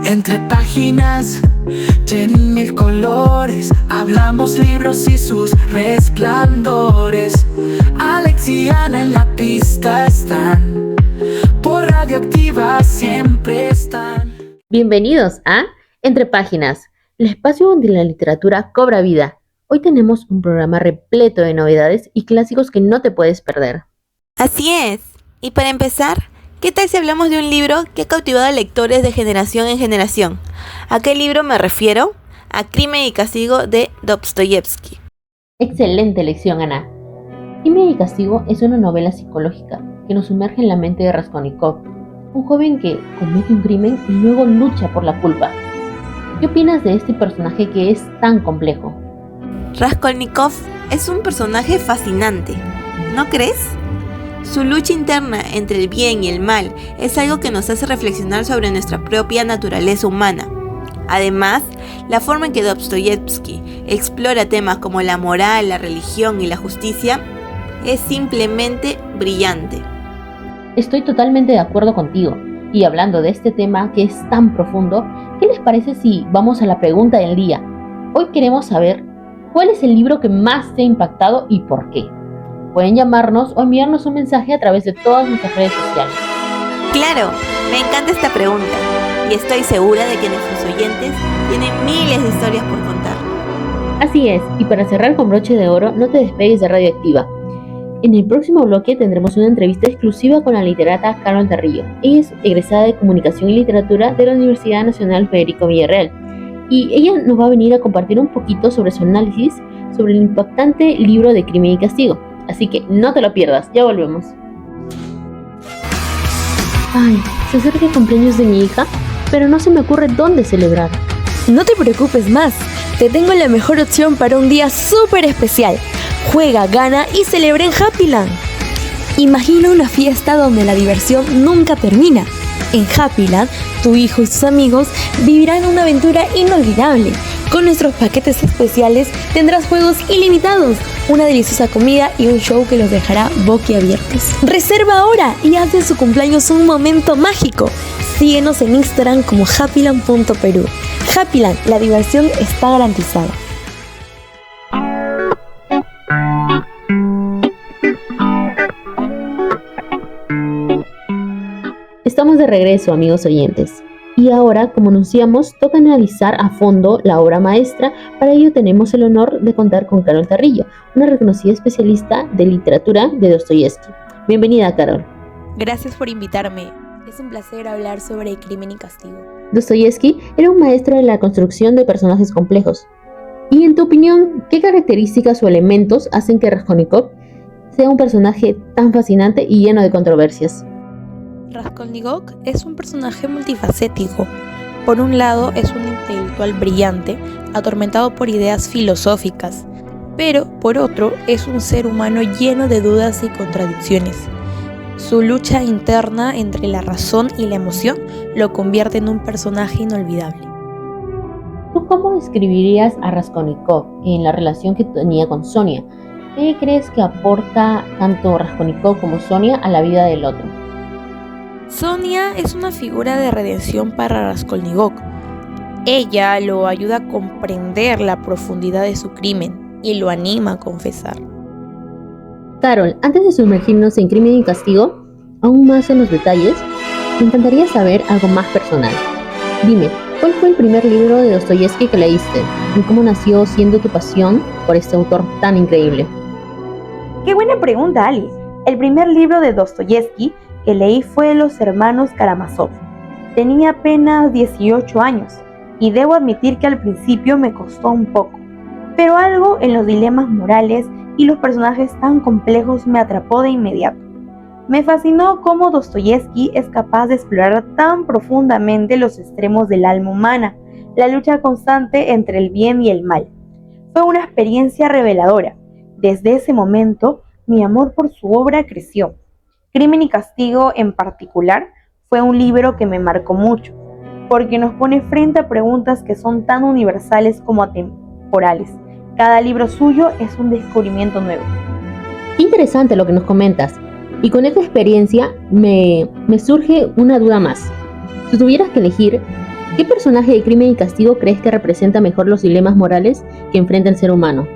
Entre páginas, en mil colores, hablamos libros y sus resplandores. Alex y Ana en la pista están, por Radioactiva siempre están. Bienvenidos a Entre Páginas, el espacio donde la literatura cobra vida. Hoy tenemos un programa repleto de novedades y clásicos que no te puedes perder. Así es. Y para empezar, ¿qué tal si hablamos de un libro que ha cautivado a lectores de generación en generación? ¿A qué libro me refiero? A Crimen y Castigo de Dostoyevsky. Excelente elección, Ana. Crimen y Castigo es una novela psicológica que nos sumerge en la mente de Raskolnikov, un joven que comete un crimen y luego lucha por la culpa. ¿Qué opinas de este personaje que es tan complejo? Raskolnikov es un personaje fascinante, ¿no crees? Su lucha interna entre el bien y el mal es algo que nos hace reflexionar sobre nuestra propia naturaleza humana. Además, la forma en que Dostoyevsky explora temas como la moral, la religión y la justicia es simplemente brillante. Estoy totalmente de acuerdo contigo. Y hablando de este tema que es tan profundo, ¿qué les parece si vamos a la pregunta del día? Hoy queremos saber cuál es el libro que más te ha impactado y por qué. Pueden llamarnos o enviarnos un mensaje a través de todas nuestras redes sociales. Claro, me encanta esta pregunta y estoy segura de que nuestros oyentes tienen miles de historias por contar. Así es, y para cerrar con broche de oro, no te despegues de Radioactiva. En el próximo bloque tendremos una entrevista exclusiva con la literata Carol Carrillo. Ella es egresada de Comunicación y Literatura de la Universidad Nacional Federico Villarreal. Y ella nos va a venir a compartir un poquito sobre su análisis sobre el impactante libro de Crimen y Castigo. Así que no te lo pierdas, ya volvemos. Ay, se acerca el cumpleaños de mi hija, pero no se me ocurre dónde celebrar. No te preocupes más, te tengo la mejor opción para un día súper especial. Juega, gana y celebra en Happyland. Imagina una fiesta donde la diversión nunca termina. En Happyland, tu hijo y sus amigos vivirán una aventura inolvidable. Con nuestros paquetes especiales tendrás juegos ilimitados, una deliciosa comida y un show que los dejará boquiabiertos. Reserva ahora y haz de su cumpleaños un momento mágico. Síguenos en Instagram como happyland.peru. Happyland, la diversión está garantizada. Estamos de regreso, amigos oyentes. Y ahora, como anunciamos, toca analizar a fondo la obra maestra. Para ello tenemos el honor de contar con Carol Carrillo, una reconocida especialista de literatura de Dostoyevsky. Bienvenida, Carol. Gracias por invitarme. Es un placer hablar sobre Crimen y Castigo. Dostoyevsky era un maestro de la construcción de personajes complejos. Y en tu opinión, ¿qué características o elementos hacen que Raskolnikov sea un personaje tan fascinante y lleno de controversias? Raskolnikov es un personaje multifacético. Por un lado, es un intelectual brillante, atormentado por ideas filosóficas, pero por otro, es un ser humano lleno de dudas y contradicciones. Su lucha interna entre la razón y la emoción lo convierte en un personaje inolvidable. ¿Tú cómo describirías a Raskolnikov en la relación que tenía con Sonia? ¿Qué crees que aporta tanto Raskolnikov como Sonia a la vida del otro? Sonia es una figura de redención para Raskolnikov. Ella lo ayuda a comprender la profundidad de su crimen y lo anima a confesar. Carol, antes de sumergirnos en Crimen y Castigo, aún más en los detalles, me encantaría saber algo más personal. Dime, ¿cuál fue el primer libro de Dostoyevsky que leíste? ¿Y cómo nació siendo tu pasión por este autor tan increíble? ¡Qué buena pregunta, Alice! El primer libro de Dostoyevsky que leí fue Los hermanos Karamazov. Tenía apenas 18 años y debo admitir que al principio me costó un poco, pero algo en los dilemas morales y los personajes tan complejos me atrapó de inmediato. Me fascinó cómo Dostoyevsky es capaz de explorar tan profundamente los extremos del alma humana, la lucha constante entre el bien y el mal. Fue una experiencia reveladora. Desde ese momento, mi amor por su obra creció. Crimen y Castigo, en particular, fue un libro que me marcó mucho, porque nos pone frente a preguntas que son tan universales como atemporales. Cada libro suyo es un descubrimiento nuevo. Interesante lo que nos comentas. Y con esta experiencia me surge una duda más. Si tuvieras que elegir, ¿Qué personaje de Crimen y Castigo crees que representa mejor los dilemas morales que enfrenta el ser humano?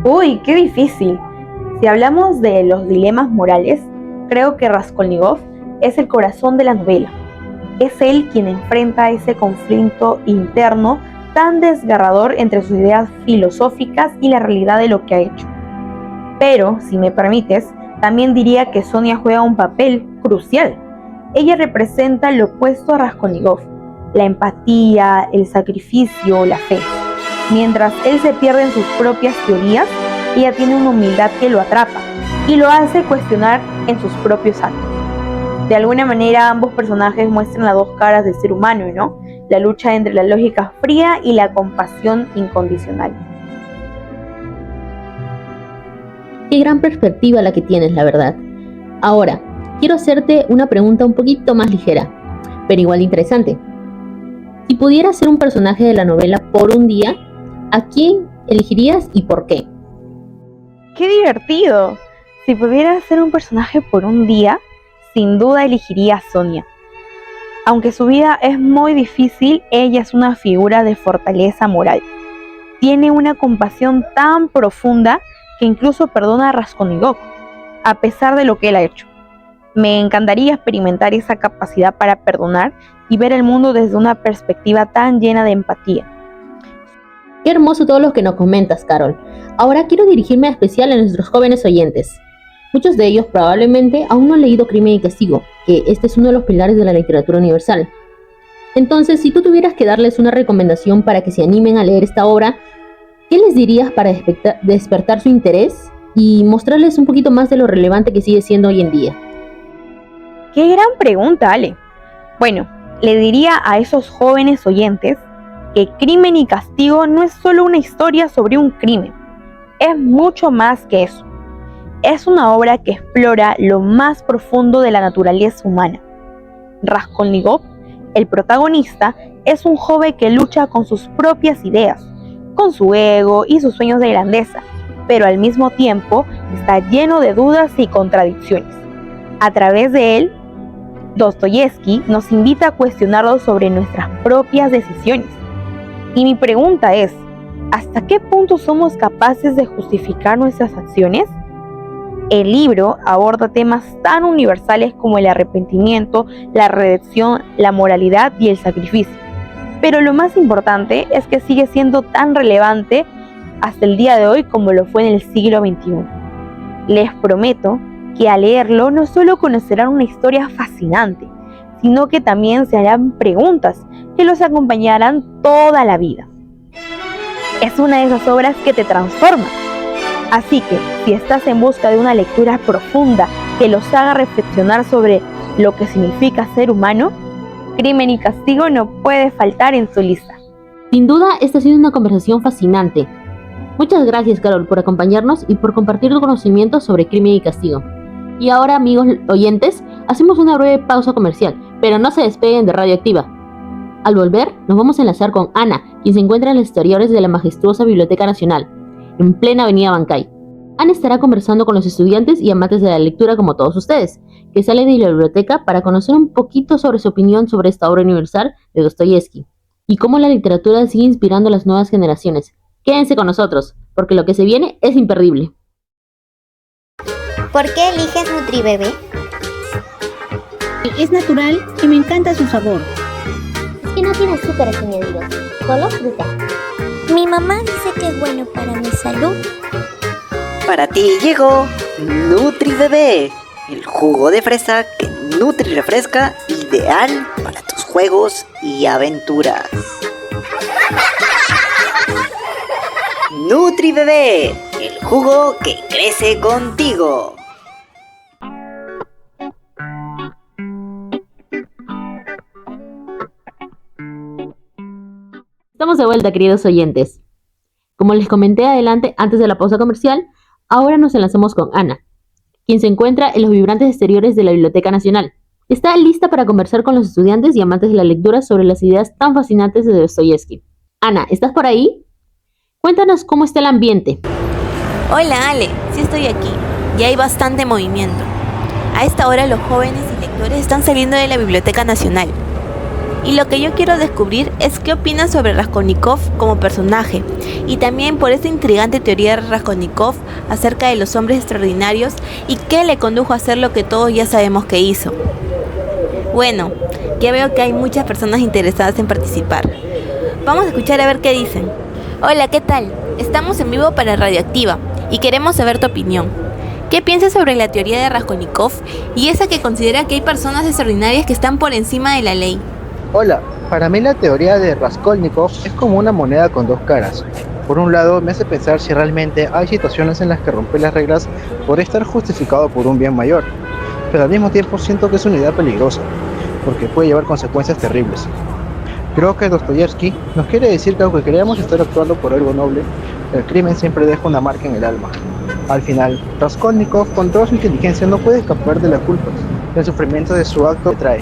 Uy, qué difícil. Si hablamos de los dilemas morales, creo que Raskolnikov es el corazón de la novela. Es él quien enfrenta ese conflicto interno tan desgarrador entre sus ideas filosóficas y la realidad de lo que ha hecho. Pero, si me permites, también diría que Sonia juega un papel crucial. Ella representa lo opuesto a Raskolnikov, la empatía, el sacrificio, la fe. Mientras él se pierde en sus propias teorías, ella tiene una humildad que lo atrapa y lo hace cuestionar en sus propios actos. De alguna manera, ambos personajes muestran las dos caras del ser humano, ¿no? La lucha entre la lógica fría y la compasión incondicional. Qué gran perspectiva la que tienes, la verdad. Ahora, quiero hacerte una pregunta un poquito más ligera, pero igual interesante. Si pudieras ser un personaje de la novela por un día, ¿a quién elegirías y por qué? ¡Qué divertido! Si pudiera ser un personaje por un día, sin duda elegiría a Sonia. Aunque su vida es muy difícil, ella es una figura de fortaleza moral. Tiene una compasión tan profunda que incluso perdona a Raskolnikov, a pesar de lo que él ha hecho. Me encantaría experimentar esa capacidad para perdonar y ver el mundo desde una perspectiva tan llena de empatía. Qué hermoso todo lo que nos comentas, Carol. Ahora quiero dirigirme en especial a nuestros jóvenes oyentes. Muchos de ellos probablemente aún no han leído Crimen y Castigo, que este es uno de los pilares de la literatura universal. Entonces, si tú tuvieras que darles una recomendación para que se animen a leer esta obra, ¿qué les dirías para despertar su interés y mostrarles un poquito más de lo relevante que sigue siendo hoy en día? ¡Qué gran pregunta, Ale! Bueno, le diría a esos jóvenes oyentes que Crimen y Castigo no es solo una historia sobre un crimen, es mucho más que eso. Es una obra que explora lo más profundo de la naturaleza humana. Raskolnikov, el protagonista, es un joven que lucha con sus propias ideas, con su ego y sus sueños de grandeza, pero al mismo tiempo está lleno de dudas y contradicciones. A través de él, Dostoyevsky nos invita a cuestionarnos sobre nuestras propias decisiones. Y mi pregunta es, ¿hasta qué punto somos capaces de justificar nuestras acciones? El libro aborda temas tan universales como el arrepentimiento, la redención, la moralidad y el sacrificio. Pero lo más importante es que sigue siendo tan relevante hasta el día de hoy como lo fue en el siglo XXI. Les prometo que al leerlo no solo conocerán una historia fascinante, sino que también se harán preguntas que los acompañarán toda la vida. Es una de esas obras que te transforma. Así que, si estás en busca de una lectura profunda que los haga reflexionar sobre lo que significa ser humano, Crimen y Castigo no puede faltar en su lista. Sin duda, esta ha sido una conversación fascinante. Muchas gracias, Carol, por acompañarnos y por compartir tu conocimiento sobre Crimen y Castigo. Y ahora, amigos oyentes, hacemos una breve pausa comercial, pero no se despeguen de Radioactiva. Al volver, nos vamos a enlazar con Ana, quien se encuentra en los exteriores de la majestuosa Biblioteca Nacional, en plena avenida Bancay. Ana estará conversando con los estudiantes y amantes de la lectura como todos ustedes, que salen de la biblioteca para conocer un poquito sobre su opinión sobre esta obra universal de Dostoyevsky, y cómo la literatura sigue inspirando a las nuevas generaciones. Quédense con nosotros, porque lo que se viene es imperdible. ¿Por qué eliges NutriBebé? Es natural y me encanta su sabor. Es que no tiene azúcares añadidos, solo fruta. Mi mamá dice que es bueno para mi salud. Para ti llegó NutriBebé, el jugo de fresa que nutre y refresca, ideal para tus juegos y aventuras. NutriBebé, el jugo que crece contigo. Estamos de vuelta, queridos oyentes. Como les comenté adelante antes de la pausa comercial, ahora nos enlazamos con Ana, quien se encuentra en los vibrantes exteriores de la Biblioteca Nacional. Está lista para conversar con los estudiantes y amantes de la lectura sobre las ideas tan fascinantes de Dostoyevsky. Ana, ¿estás por ahí? Cuéntanos cómo está el ambiente. Hola Ale, sí estoy aquí. Ya hay bastante movimiento. A esta hora los jóvenes y lectores están saliendo de la Biblioteca Nacional. Y lo que yo quiero descubrir es qué opinan sobre Raskolnikov como personaje, y también por esa intrigante teoría de Raskolnikov acerca de los hombres extraordinarios y qué le condujo a hacer lo que todos ya sabemos que hizo. Bueno, ya veo que hay muchas personas interesadas en participar. Vamos a escuchar a ver qué dicen. Hola, ¿qué tal? Estamos en vivo para Radioactiva y queremos saber tu opinión. ¿Qué piensas sobre la teoría de Raskolnikov y esa que considera que hay personas extraordinarias que están por encima de la ley? Hola, para mí la teoría de Raskolnikov es como una moneda con dos caras. Por un lado, me hace pensar si realmente hay situaciones en las que romper las reglas podría estar justificado por un bien mayor, pero al mismo tiempo siento que es una idea peligrosa, porque puede llevar consecuencias terribles. Creo que Dostoyevsky nos quiere decir que aunque creamos estar actuando por algo noble, el crimen siempre deja una marca en el alma. Al final, Raskolnikov, con toda su inteligencia, no puede escapar de la culpa, del sufrimiento de su acto que trae.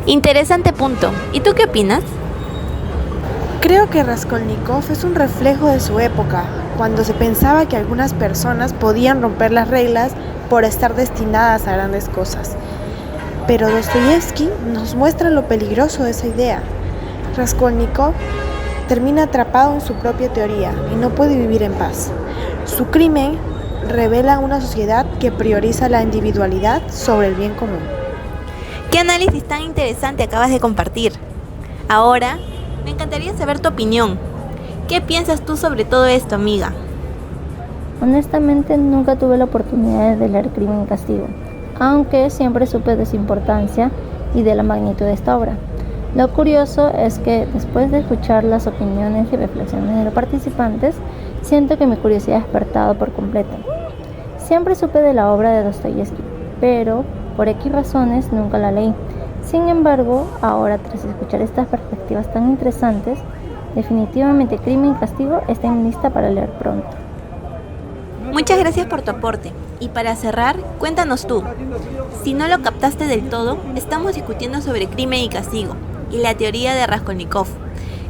Interesante punto. ¿Y tú qué opinas? Creo que Raskolnikov es un reflejo de su época, cuando se pensaba que algunas personas podían romper las reglas por estar destinadas a grandes cosas. Pero Dostoyevsky nos muestra lo peligroso de esa idea. Raskolnikov termina atrapado en su propia teoría y no puede vivir en paz. Su crimen revela una sociedad que prioriza la individualidad sobre el bien común. ¿Qué análisis tan interesante acabas de compartir? Ahora, me encantaría saber tu opinión. ¿Qué piensas tú sobre todo esto, amiga? Honestamente, nunca tuve la oportunidad de leer Crimen y Castigo, aunque siempre supe de su importancia y de la magnitud de esta obra. Lo curioso es que después de escuchar las opiniones y reflexiones de los participantes, siento que mi curiosidad ha despertado por completo. Siempre supe de la obra de Dostoyevsky, pero por X razones nunca la leí. Sin embargo, ahora tras escuchar estas perspectivas tan interesantes, definitivamente Crimen y Castigo está en lista para leer pronto. Muchas gracias por tu aporte. Y para cerrar, cuéntanos tú. Si no lo captaste del todo, estamos discutiendo sobre Crimen y Castigo y la teoría de Raskolnikov.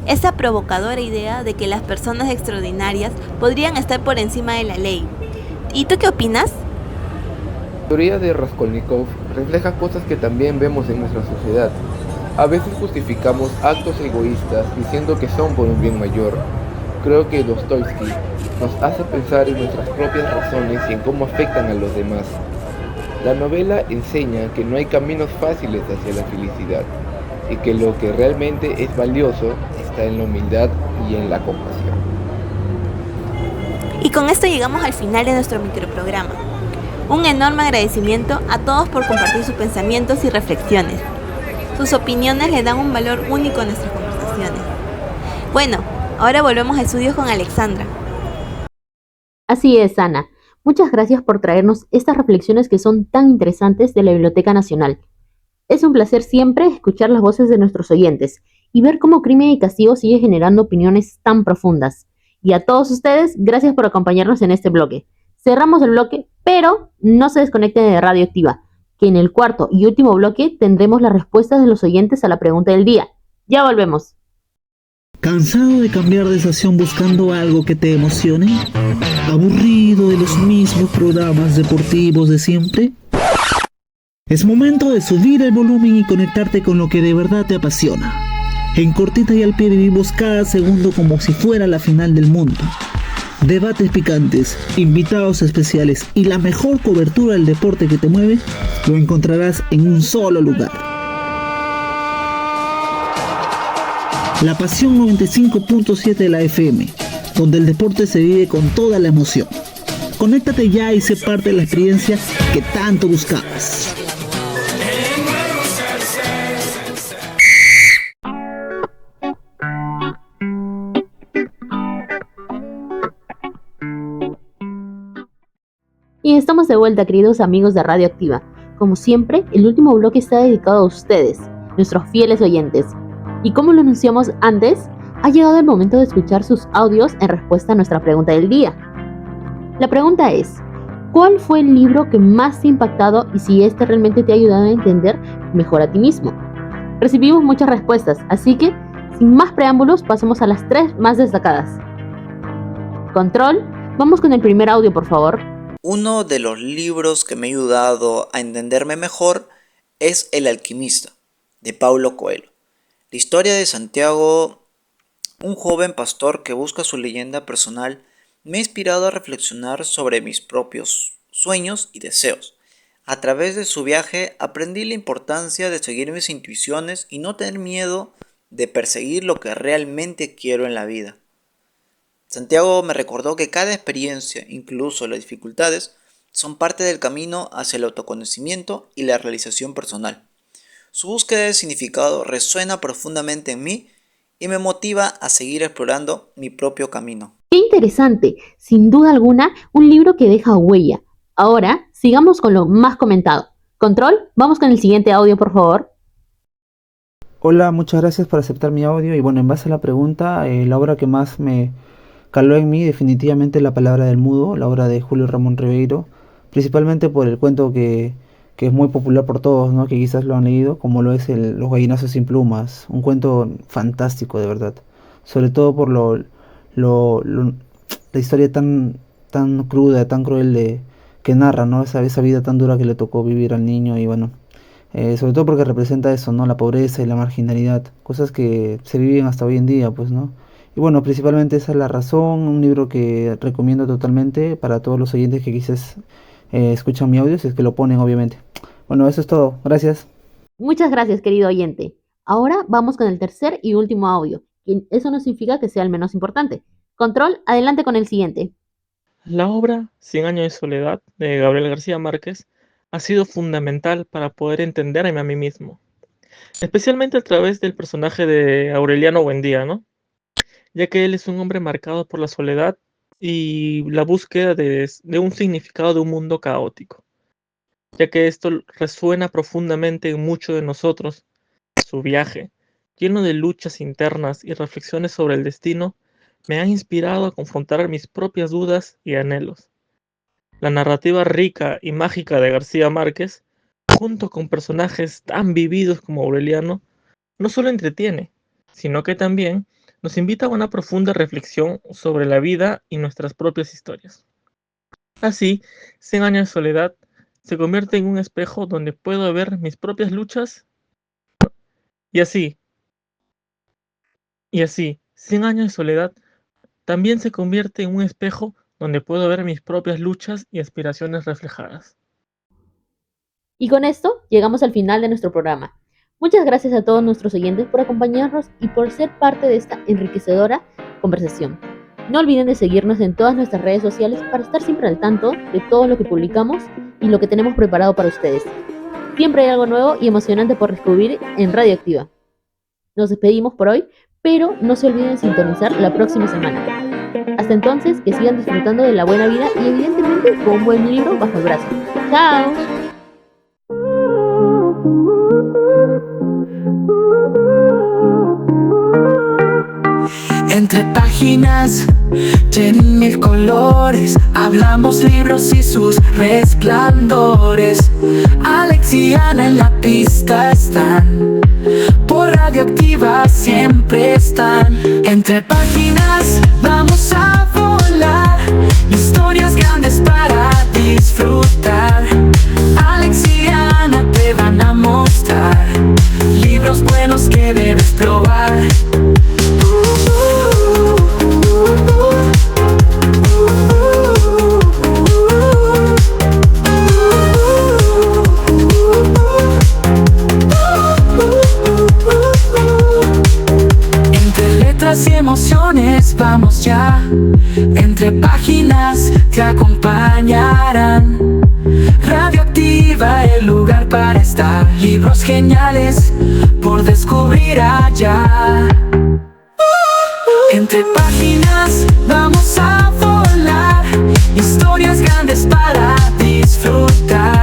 Esa provocadora idea de que las personas extraordinarias podrían estar por encima de la ley. ¿Y tú qué opinas? La teoría de Raskolnikov refleja cosas que también vemos en nuestra sociedad. A veces justificamos actos egoístas diciendo que son por un bien mayor. Creo que Dostoyevsky nos hace pensar en nuestras propias razones y en cómo afectan a los demás. La novela enseña que no hay caminos fáciles hacia la felicidad y que lo que realmente es valioso está en la humildad y en la compasión. Y con esto llegamos al final de nuestro microprograma. Un enorme agradecimiento a todos por compartir sus pensamientos y reflexiones. Sus opiniones le dan un valor único a nuestras conversaciones. Bueno, ahora volvemos a estudios con Alexandra. Así es, Ana. Muchas gracias por traernos estas reflexiones que son tan interesantes de la Biblioteca Nacional. Es un placer siempre escuchar las voces de nuestros oyentes y ver cómo Crimen y Castigo sigue generando opiniones tan profundas. Y a todos ustedes, gracias por acompañarnos en este bloque. Cerramos el bloque, pero no se desconecten de Radioactiva, que en el cuarto y último bloque tendremos las respuestas de los oyentes a la pregunta del día. Ya volvemos. ¿Cansado de cambiar de estación buscando algo que te emocione? ¿Aburrido de los mismos programas deportivos de siempre? Es momento de subir el volumen y conectarte con lo que de verdad te apasiona. En Cortita y al Pie vivimos cada segundo como si fuera la final del mundo. Debates picantes, invitados especiales y la mejor cobertura del deporte que te mueve lo encontrarás en un solo lugar. La Pasión 95.7 de la FM, donde el deporte se vive con toda la emoción. Conéctate ya y sé parte de la experiencia que tanto buscabas. Y estamos de vuelta, queridos amigos de Radioactiva. Como siempre, el último bloque está dedicado a ustedes, nuestros fieles oyentes. Y como lo anunciamos antes, ha llegado el momento de escuchar sus audios en respuesta a nuestra pregunta del día. La pregunta es, ¿cuál fue el libro que más te ha impactado y si este realmente te ha ayudado a entender mejor a ti mismo? Recibimos muchas respuestas, así que, sin más preámbulos, pasamos a las 3 más destacadas. Control, vamos con el primer audio, por favor. Uno de los libros que me ha ayudado a entenderme mejor es El alquimista, de Paulo Coelho. La historia de Santiago, un joven pastor que busca su leyenda personal, me ha inspirado a reflexionar sobre mis propios sueños y deseos. A través de su viaje aprendí la importancia de seguir mis intuiciones y no tener miedo de perseguir lo que realmente quiero en la vida. Santiago me recordó que cada experiencia, incluso las dificultades, son parte del camino hacia el autoconocimiento y la realización personal. Su búsqueda de significado resuena profundamente en mí y me motiva a seguir explorando mi propio camino. ¡Qué interesante! Sin duda alguna, un libro que deja huella. Ahora, sigamos con lo más comentado. Control, vamos con el siguiente audio, por favor. Hola, muchas gracias por aceptar mi audio. Y bueno, en base a la pregunta, la obra que más me caló en mí definitivamente La palabra del mudo, la obra de Julio Ramón Ribeiro, principalmente por el cuento que es muy popular por todos, ¿no? Que quizás lo han leído, como lo es Los gallinazos sin plumas, un cuento fantástico de verdad, sobre todo por la historia tan cruda, tan cruel que narra, ¿no? Esa vida tan dura que le tocó vivir al niño y bueno, sobre todo porque representa eso, ¿no? La pobreza y la marginalidad, cosas que se viven hasta hoy en día, pues, ¿no? Y bueno, principalmente esa es la razón, un libro que recomiendo totalmente para todos los oyentes que quizás escuchan mi audio, si es que lo ponen, obviamente. Bueno, eso es todo. Gracias. Muchas gracias, querido oyente. Ahora vamos con el tercer y último audio. Y eso no significa que sea el menos importante. Control, adelante con el siguiente. La obra 100 años de soledad de Gabriel García Márquez ha sido fundamental para poder entenderme a mí mismo, especialmente a través del personaje de Aureliano Buendía, ¿no? Ya que él es un hombre marcado por la soledad y la búsqueda de un significado de un mundo caótico, ya que esto resuena profundamente en muchos de nosotros. Su viaje, lleno de luchas internas y reflexiones sobre el destino, me han inspirado a confrontar mis propias dudas y anhelos. La narrativa rica y mágica de García Márquez, junto con personajes tan vividos como Aureliano, no solo entretiene, sino que también nos invita a una profunda reflexión sobre la vida y nuestras propias historias. Así, 100 años de soledad se convierte en un espejo donde puedo ver mis propias luchas y así, 100 años de soledad también se convierte en un espejo donde puedo ver mis propias luchas y aspiraciones reflejadas. Y con esto llegamos al final de nuestro programa. Muchas gracias a todos nuestros oyentes por acompañarnos y por ser parte de esta enriquecedora conversación. No olviden de seguirnos en todas nuestras redes sociales para estar siempre al tanto de todo lo que publicamos y lo que tenemos preparado para ustedes. Siempre hay algo nuevo y emocionante por descubrir en Radioactiva. Nos despedimos por hoy, pero no se olviden de sintonizar la próxima semana. Hasta entonces, que sigan disfrutando de la buena vida y evidentemente con un buen libro bajo el brazo. ¡Chao! Entre páginas, en mil colores, hablamos libros y sus resplandores. Alex y Ana en la pista están, por Radioactiva siempre están. Entre páginas vamos a volar, historias grandes para disfrutar. Alex y Ana te van a mostrar libros buenos que debes probar. Y emociones vamos ya, entre páginas te acompañarán. Radioactiva, el lugar para estar, libros geniales por descubrir allá. Entre páginas vamos a volar, historias grandes para disfrutar.